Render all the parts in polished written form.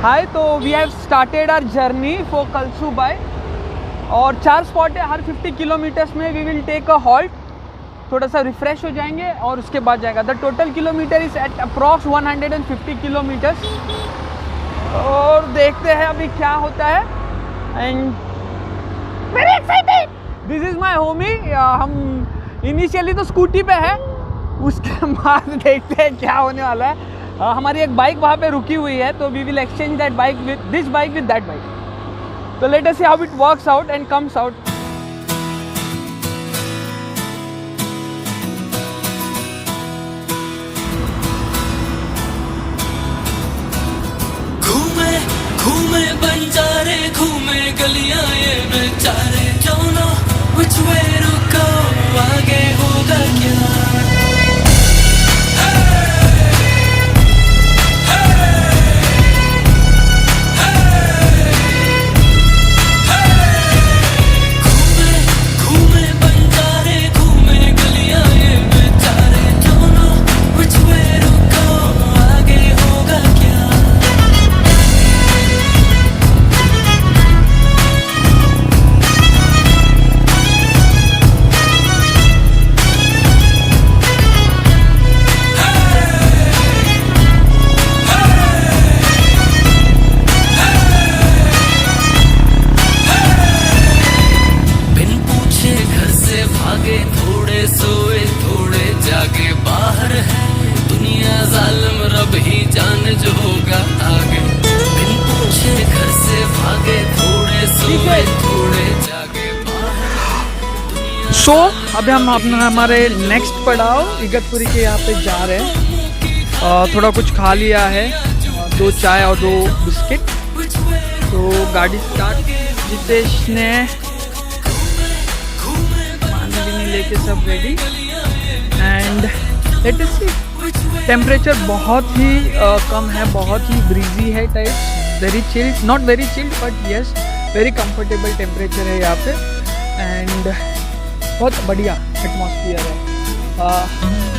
हाय, तो we have started our journey for Kalsubai और 4 spot है हर 50 किलोमीटर्स में। We will take a halt, थोड़ा सा रिफ्रेश हो जाएंगे और उसके बाद जाएगा। The total kilometre is at approx 150 kilometres और देखते हैं अभी क्या होता है। And very excited, this is my homie. हम इनिशियली तो स्कूटी पे है, उसके बाद देखते हैं क्या होने वाला है। हमारी एक बाइक वहाँ पे रुकी हुई है, तो we will exchange that bike with this bike with that bike. तो let us see how it works out and comes out. घूमे घूमे बंजारे, घूमे गलियां ये बेचारे, don't know which way to go, आगे होगा क्या। सो अभी हम अपना हमारे नेक्स्ट पड़ाव इगतपुरी के यहाँ पे जा रहे हैं। थोड़ा कुछ खा लिया है, 2 चाय और 2 बिस्किट। तो गाड़ी स्टार्ट, जितेश ने पानी भी नहीं लेके सब ready. And let us see, temperature बहुत ही कम है, बहुत ही ब्रीजी है type, very chilled, not very chilled but yes very comfortable temperature है यहाँ पे। एंड बहुत बढ़िया एटमॉस्फियर है।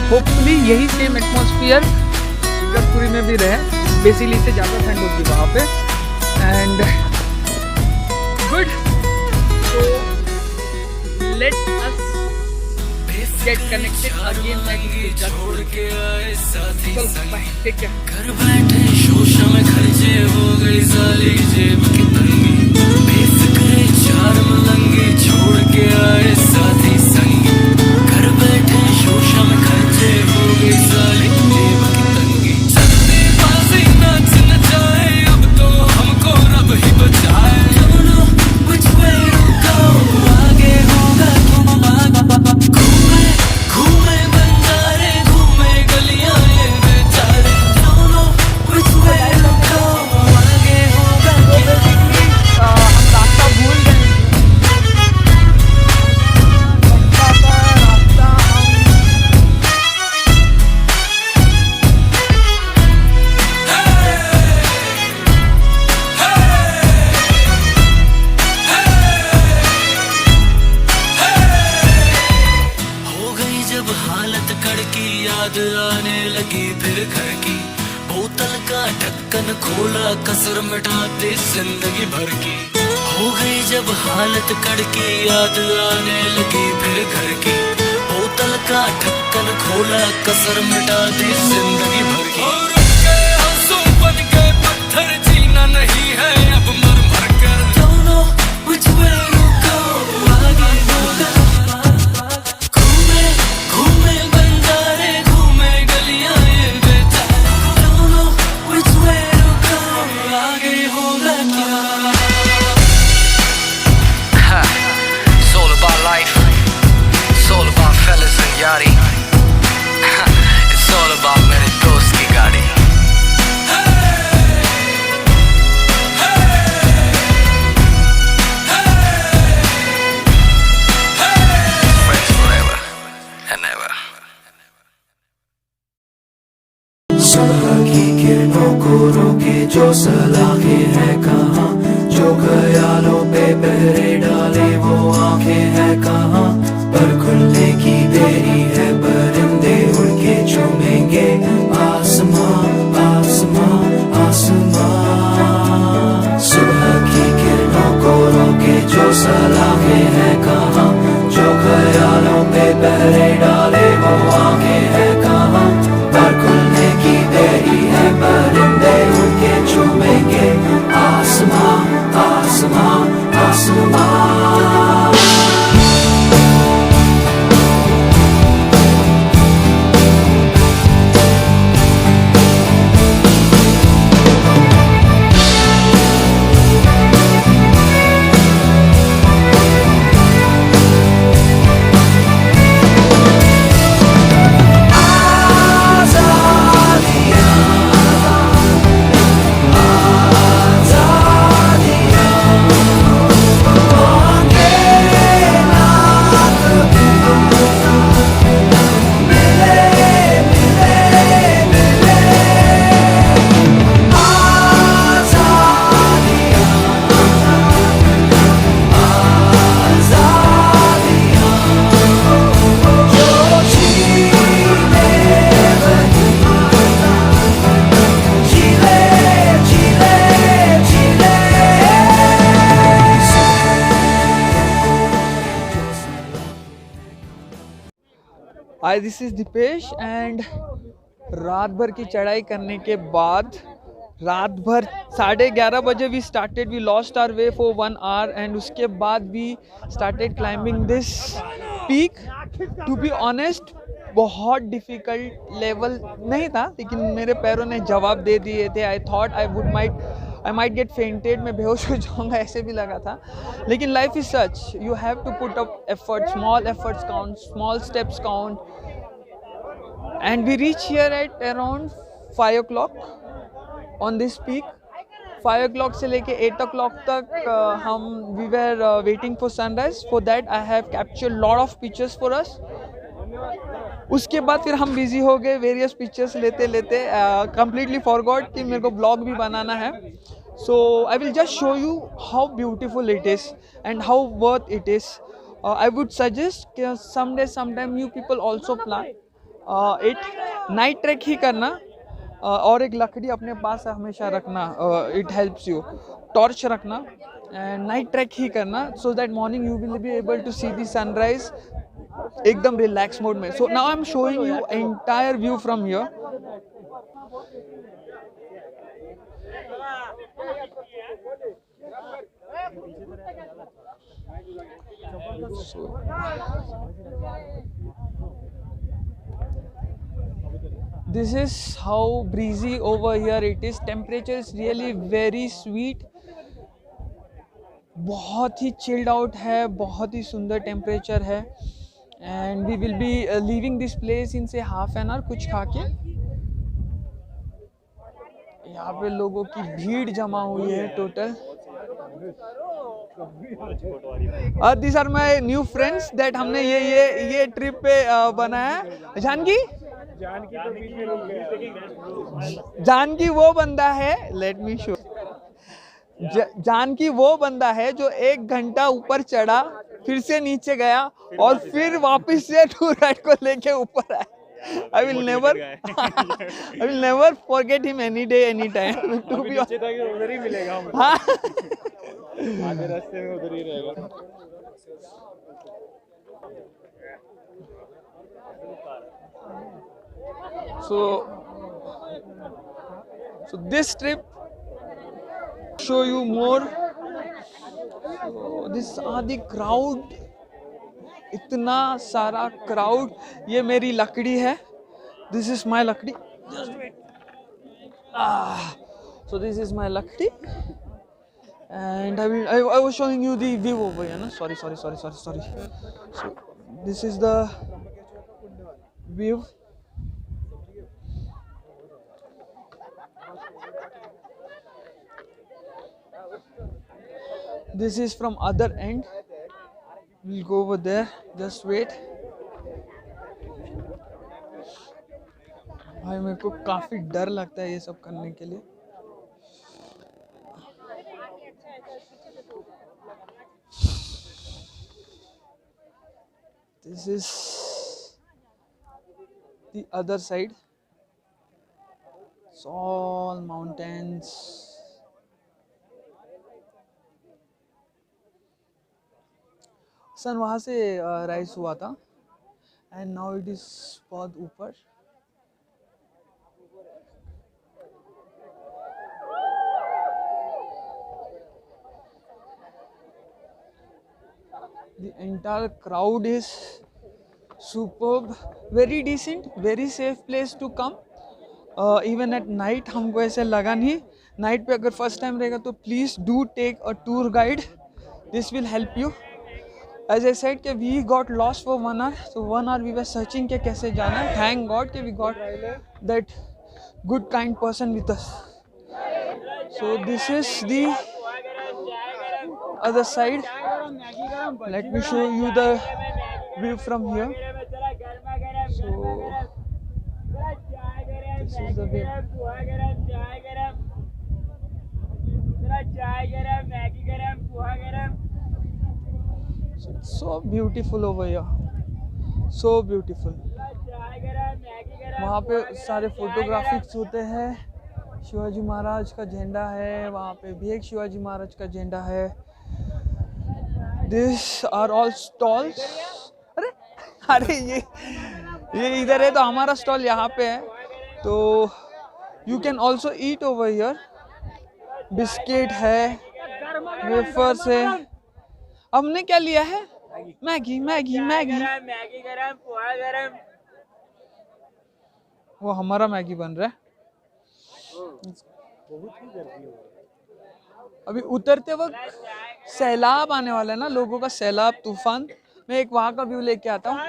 होपफुली यही सेम एटमॉस्फियर इगतपुरी में भी रहे, बेसिकली से ज़्यादा ठंड होगी वहाँ पे। And good, so let us get connected again next week. चलो बाय, टेक केयर। घर बैठे शोशा में खर्चे हो गई साली जेब की तंगी, बेफिक्रे 4 मलंगे छोड़ के आए साथी संगी। घर बैठे शोशा में खर्चे हो गई साली जेब की तंगी, चलती बाजी नाच न जाए, अब तो हमको रब ही बचाए। Don't know which way to go, आगे होगा क्या। घूमे घूमे बंजारे, घूमे गलियां ये बेचारे, don't know which way to go, आगे होगा क्या। हम रास्ता भूल गए, रास्ता हो गई जब हालत कड़की, याद आने लगी फिर घर की। बोतल का ढक्कन खोला, कसर मिटाते जिंदगी भर की। हो गई जब हालत कड़की, याद आने लगी फिर घर की। बोतल का ढक्कन खोला, कसर मिटाते जिंदगी भर की। और उनके आंसू बन गए पत्थर, जीना नहीं है अब मर मर कर। Don't know which way to go, आगे होगा क्या। घूमे घूमे बंजारे, घूमे गलियां ये बेचारे, don't know which way to go, आगे होगा क्या। It's all about life. It's all about fellas and yachty. It's all about मेरे दोस्त की गाड़ी। Friends forever and ever. सुबह की किरणों को रोके जो सलाखें हैं कहाँ, जो ख्यालों पे पहरे डाले वो आंखें हैं कहाँ। पर खुलने की देरी है, परिंदे उड़ के चूमेंगे आसमां आसमां आसमां। सलाखें हैं कहाँ, जो ख्यालों पे पहरे डाले वो आंखें हैं कहाँ, पर खुलने की देरी है, परिंदे उनके चूमेंगे आसमां आसमां आसमां। हाय, दिस इज दीपेश एंड रात भर की चढ़ाई करने के बाद रात भर 11:30 बजे we started, we lost our way for 1 hour and उसके बाद we started climbing this peak. To be honest बहुत डिफ़िकल्ट लेवल नहीं था, लेकिन मेरे पैरों ने जवाब दे दिए थे। I thought I might get fainted, मैं बेहोश हो जाऊंगा, ऐसे भी लगा था। लेकिन life is such, you have to put up effort, small efforts count, small steps count. And we reach here at around 5 o'clock on this peak. 5 o'clock से लेके 8 o'clock तक हम we were waiting for sunrise. For that I have captured lot of pictures for us. उसके बाद फिर हम busy हो गए वेरियस पिक्चर्स लेते लेते, completely forgot कि मेरे को ब्लॉग भी बनाना है। So I will just show you how beautiful it is and how worth it is. I would suggest कि sometime you people also plan it. Night trek ही करना, और एक लकड़ी अपने पास हमेशा रखना, it helps you. टॉर्च रखना एंड नाइट ट्रैक ही करना, so that morning you will be able to see the sunrise एकदम रिलैक्स मोड में। So now I am showing you entire view from here. This is how breezy over here it is. Temperature is really very sweet. बहुत ही chilled out है, बहुत ही सुंदर temperature है। And we will be leaving this place in से half an hour कुछ खा के। यहाँ पे लोगों की भीड़ जमा हुई है total. This are my new friends that हमने ये ट्रिप पे बनाया। जानकी वो बंदा है, लेट मी शो। जानकी वो बंदा है जो 1 घंटा ऊपर चढ़ा, फिर से नीचे गया और फिर वापस से टूर गाइड को लेके ऊपर आया। I will never forget him any day, any time. To be honest, उधर ही मिलेगा हमको। हाँ, आधे रास्ते में उधर ही रहेगा। So this trip show you more. So this are the crowd. इतना सारा क्राउड। ये मेरी लकड़ी है, दिस इज माई लकड़ी। So this is my lakdi and I was showing you the view over here, no? Sorry. So this is the view. This is from other end. We'll go over there. Just wait. भाई मेरे को काफी डर लगता है ये सब करने के लिए। This is the other side. It's all mountains. सन वहाँ से राइज हुआ था एंड नाउ इट इज बहुत ऊपर. The entire crowd is superb, very decent, very safe place to come. Even at night हमको ऐसे लगा नहीं. नाइट पे अगर फर्स्ट टाइम रहेगा तो please do take a tour guide. This will help you. As I said कि we got lost for 1 hour, so 1 hour we were searching कि कैसे जाना है. Thank God कि we got that good kind person with us. So this is the other side. Let me show you the view from here. So this is the view. So it's so beautiful over here. So beautiful. वहाँ पे सारे photographics होते हैं. शिवाजी महाराज का झंडा है. वहाँ पे भी एक शिवाजी महाराज का झंडा है. These are all stalls. अरे अरे ये इधर है तो हमारा स्टॉल यहाँ पे है. तो you can also eat over here. Biscuit है, वेफर्स है. हमने क्या लिया है? Maggi Maggi Maggi. वो हमारा मैगी बन रहा है. अभी उतरते वक्त सैलाब आने वाला है ना, लोगों का सैलाब तूफान. मैं एक वहाँ का व्यू लेके आता हूँ.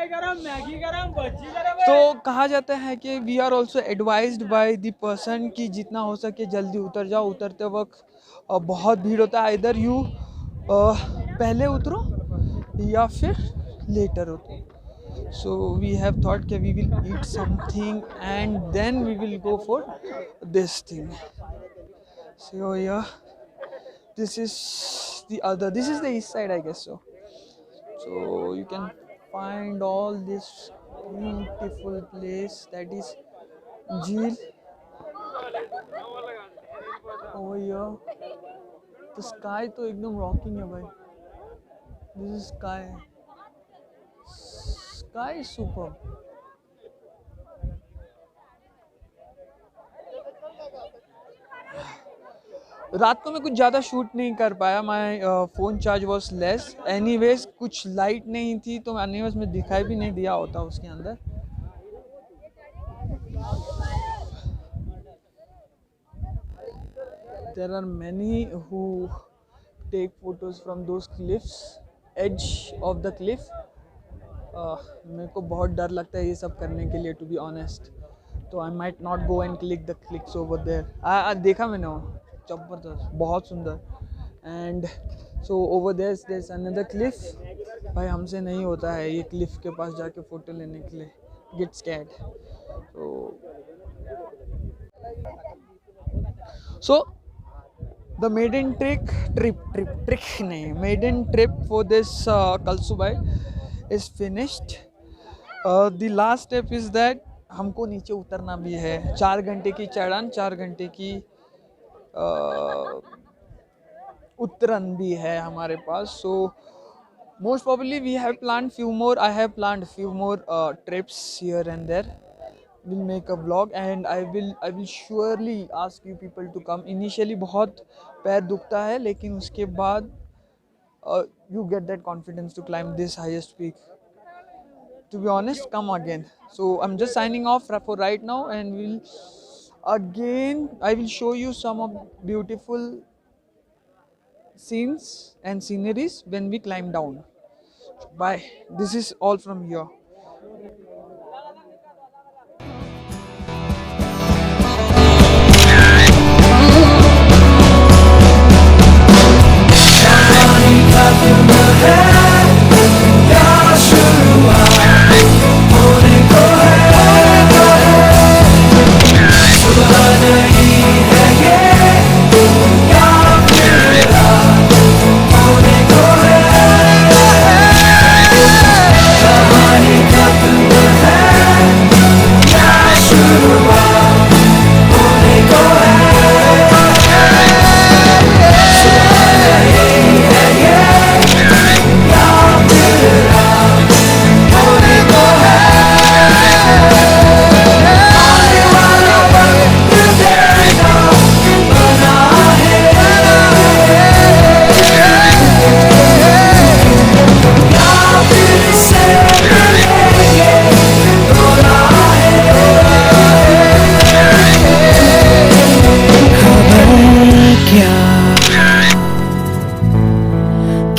तो कहा जाता है कि we are also advised by the person कि जितना हो सके जल्दी उतर जाओ. उतरते वक्त बहुत भीड़ होता है. इधर यू पहले उतरो या फिर लेटर उतरो. So we have thought that we will eat something and then we will go for this thing. So yeah, this is the east side, I guess so. So you can find all this beautiful place that is Jheel over here. The sky तो एकदम rocking है भाई. This is sky. Sky is superb. रात को मैं कुछ ज़्यादा shoot नहीं कर पाया. My phone charge was less. Anyways कुछ लाइट नहीं थी तो एनीवेज में दिखाई भी नहीं दिया होता उसके अंदर. There are many who take photos from those cliffs, edge of the cliff. मेरे को बहुत डर लगता है ये सब करने के लिए, टू बी ऑनेस्ट. तो I might not go and click the clicks over there. देखा मैंने वो, जबरदस्त, बहुत सुंदर. And so over there is another cliff. भाई हमसे नहीं होता है ये क्लिफ के पास जाके फ़ोटो लेने के लिए. Get scared. So the maiden trip for this Kalsubai is finished. The last step is that हमको नीचे उतरना भी है. 4 घंटे की चढ़ान, 4 घंटे की उतरन भी है हमारे पास. So most probably we have planned few more. I have planned few more trips here and there. Will make a vlog and I will surely ask you people to come. Initially बहुत पैर दुखता है लेकिन उसके बाद you get that confidence to climb this highest peak. To be honest, come again. So I'm just signing off for right now and I will show you some of beautiful scenes and sceneries when we climb down. Bye. This is all from here.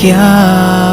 क्या